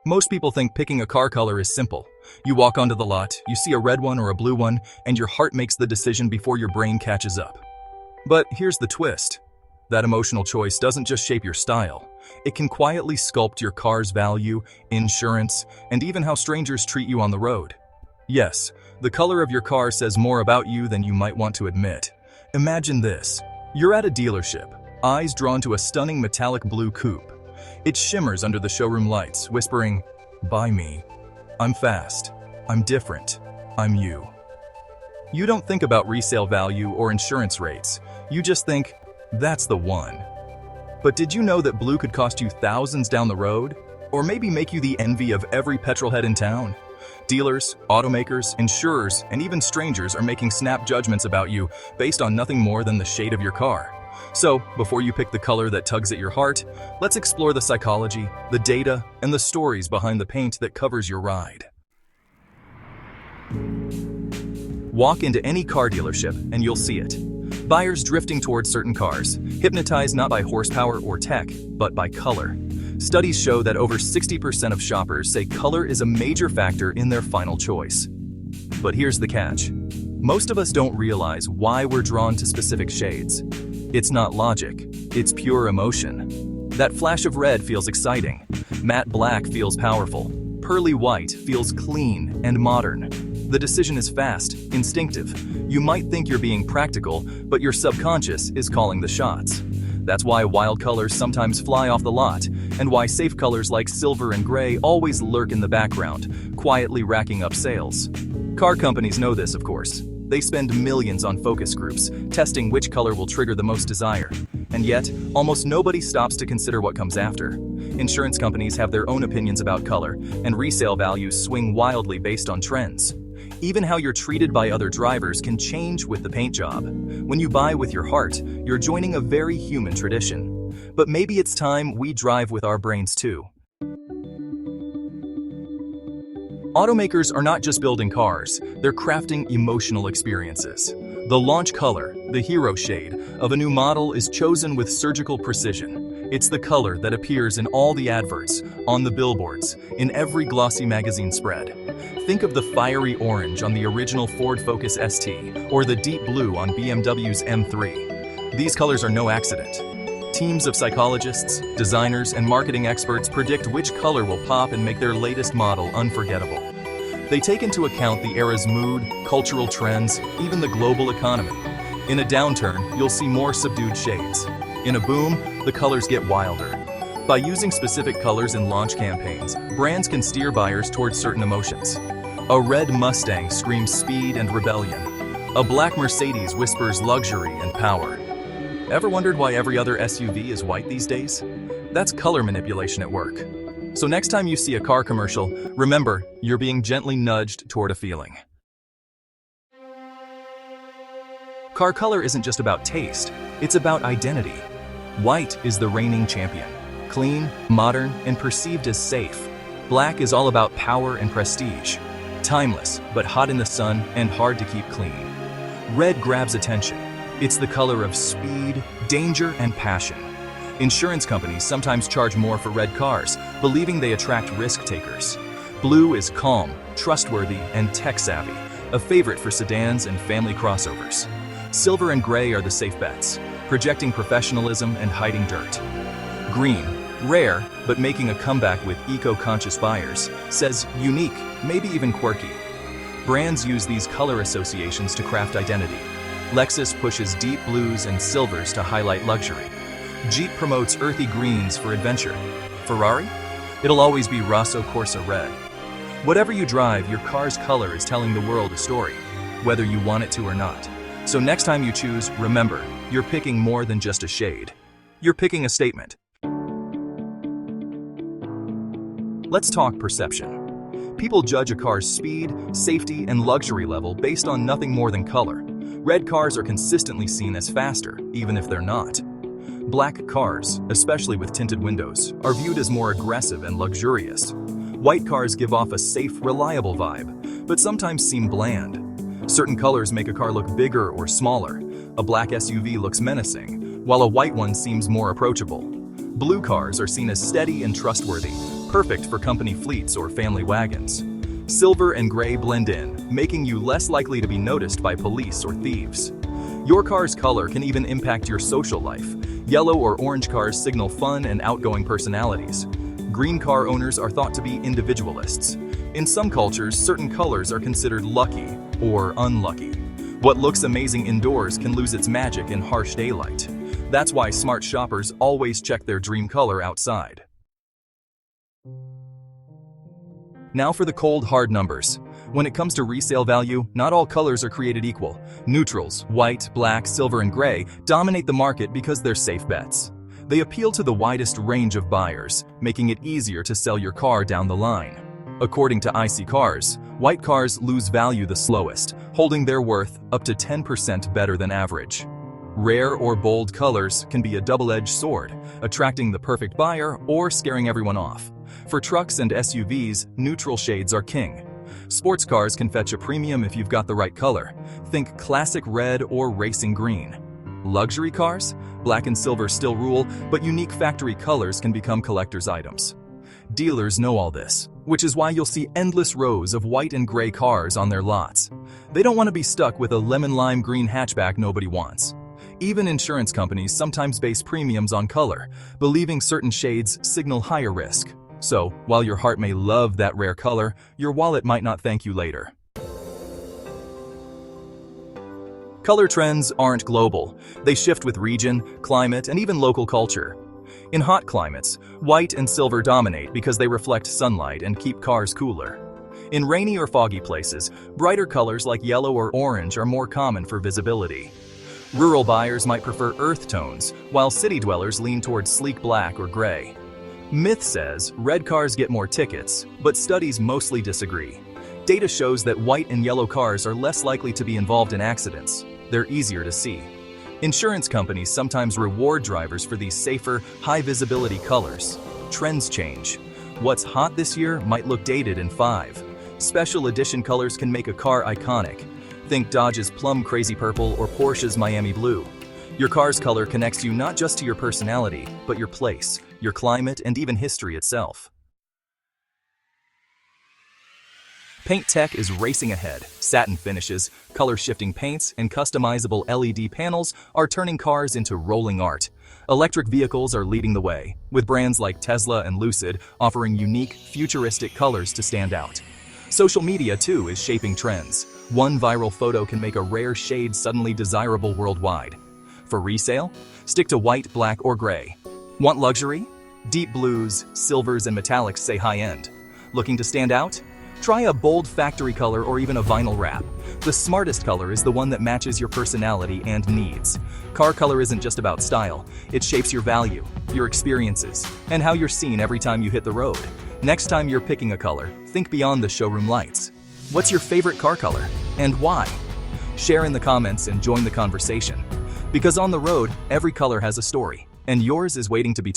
Most people think picking a car color is simple. You walk onto the lot, you see a red one or a blue one, and your heart makes the decision before your brain catches up. But here's the twist. That emotional choice doesn't just shape your style. It can quietly sculpt your car's value, insurance, and even how strangers treat you on the road. Yes, the color of your car says more about you than you might want to admit. Imagine this. You're at a dealership, eyes drawn to a stunning metallic blue coupe. It shimmers under the showroom lights, whispering, "Buy me. I'm fast. I'm different. I'm you." You don't think about resale value or insurance rates. You just think, that's the one. But did you know that blue could cost you thousands down the road? Or maybe make you the envy of every petrolhead in town? Dealers, automakers, insurers, and even strangers are making snap judgments about you based on nothing more than the shade of your car. So, before you pick the color that tugs at your heart, let's explore the psychology, the data, and the stories behind the paint that covers your ride. Walk into any car dealership and you'll see it. Buyers drifting towards certain cars, hypnotized not by horsepower or tech, but by color. Studies show that over 60% of shoppers say color is a major factor in their final choice. But here's the catch. Most of us don't realize why we're drawn to specific shades. It's not logic, it's pure emotion. That flash of red feels exciting. Matte black feels powerful. Pearly white feels clean and modern. The decision is fast, instinctive. You might think you're being practical, but your subconscious is calling the shots. That's why wild colors sometimes fly off the lot, and why safe colors like silver and gray always lurk in the background, quietly racking up sales. Car companies know this, of course. They spend millions on focus groups, testing which color will trigger the most desire. And yet, almost nobody stops to consider what comes after. Insurance companies have their own opinions about color, and resale values swing wildly based on trends. Even how you're treated by other drivers can change with the paint job. When you buy with your heart, you're joining a very human tradition. But maybe it's time we drive with our brains too. Automakers are not just building cars, they're crafting emotional experiences. The launch color, the hero shade, of a new model is chosen with surgical precision. It's the color that appears in all the adverts, on the billboards, in every glossy magazine spread. Think of the fiery orange on the original Ford Focus ST, or the deep blue on BMW's M3. These colors are no accident. Teams of psychologists, designers, and marketing experts predict which color will pop and make their latest model unforgettable. They take into account the era's mood, cultural trends, even the global economy. In a downturn, you'll see more subdued shades. In a boom, the colors get wilder. By using specific colors in launch campaigns, brands can steer buyers towards certain emotions. A red Mustang screams speed and rebellion. A black Mercedes whispers luxury and power. Ever wondered why every other SUV is white these days? That's color manipulation at work. So next time you see a car commercial, remember, you're being gently nudged toward a feeling. Car color isn't just about taste, it's about identity. White is the reigning champion. Clean, modern, and perceived as safe. Black is all about power and prestige. Timeless, but hot in the sun and hard to keep clean. Red grabs attention. It's the color of speed, danger, and passion. Insurance companies sometimes charge more for red cars, believing they attract risk takers. Blue is calm, trustworthy, and tech-savvy, a favorite for sedans and family crossovers. Silver and gray are the safe bets, projecting professionalism and hiding dirt. Green, rare, but making a comeback with eco-conscious buyers, says unique, maybe even quirky. Brands use these color associations to craft identity. Lexus pushes deep blues and silvers to highlight luxury. Jeep promotes earthy greens for adventure. Ferrari? It'll always be Rosso Corsa red. Whatever you drive, your car's color is telling the world a story, whether you want it to or not. So next time you choose, remember, you're picking more than just a shade. You're picking a statement. Let's talk perception. People judge a car's speed, safety, and luxury level based on nothing more than color. Red cars are consistently seen as faster, even if they're not. Black cars, especially with tinted windows, are viewed as more aggressive and luxurious. White cars give off a safe, reliable vibe, but sometimes seem bland. Certain colors make a car look bigger or smaller. A black SUV looks menacing, while a white one seems more approachable. Blue cars are seen as steady and trustworthy, perfect for company fleets or family wagons. Silver and gray blend in, making you less likely to be noticed by police or thieves. Your car's color can even impact your social life. Yellow or orange cars signal fun and outgoing personalities. Green car owners are thought to be individualists. In some cultures, certain colors are considered lucky or unlucky. What looks amazing indoors can lose its magic in harsh daylight. That's why smart shoppers always check their dream color outside. Now for the cold, hard numbers. When it comes to resale value, not all colors are created equal. Neutrals, white, black, silver, and gray, dominate the market because they're safe bets. They appeal to the widest range of buyers, making it easier to sell your car down the line. According to IC Cars, white cars lose value the slowest, holding their worth up to 10% better than average. Rare or bold colors can be a double-edged sword, attracting the perfect buyer or scaring everyone off. For trucks and SUVs, neutral shades are king. Sports cars can fetch a premium if you've got the right color. Think classic red or racing green. Luxury cars? Black and silver still rule, but unique factory colors can become collector's items. Dealers know all this, which is why you'll see endless rows of white and gray cars on their lots. They don't want to be stuck with a lemon-lime green hatchback nobody wants. Even insurance companies sometimes base premiums on color, believing certain shades signal higher risk. So, while your heart may love that rare color, your wallet might not thank you later. Color trends aren't global. They shift with region, climate, and even local culture. In hot climates, white and silver dominate because they reflect sunlight and keep cars cooler. In rainy or foggy places, brighter colors like yellow or orange are more common for visibility. Rural buyers might prefer earth tones, while city dwellers lean towards sleek black or gray. Myth says red cars get more tickets, but studies mostly disagree. Data shows that white and yellow cars are less likely to be involved in accidents. They're easier to see. Insurance companies sometimes reward drivers for these safer, high-visibility colors. Trends change. What's hot this year might look dated in 5. Special edition colors can make a car iconic. Think Dodge's Plum Crazy Purple or Porsche's Miami Blue. Your car's color connects you not just to your personality, but your place, your climate, and even history itself. Paint tech is racing ahead. Satin finishes, color-shifting paints, and customizable LED panels are turning cars into rolling art. Electric vehicles are leading the way, with brands like Tesla and Lucid offering unique, futuristic colors to stand out. Social media, too, is shaping trends. One viral photo can make a rare shade suddenly desirable worldwide. For resale, stick to white, black, or gray. Want luxury? Deep blues, silvers, and metallics say high-end. Looking to stand out? Try a bold factory color or even a vinyl wrap. The smartest color is the one that matches your personality and needs. Car color isn't just about style. It shapes your value, your experiences, and how you're seen every time you hit the road. Next time you're picking a color, think beyond the showroom lights. What's your favorite car color, and why? Share in the comments and join the conversation. Because on the road, every color has a story, and yours is waiting to be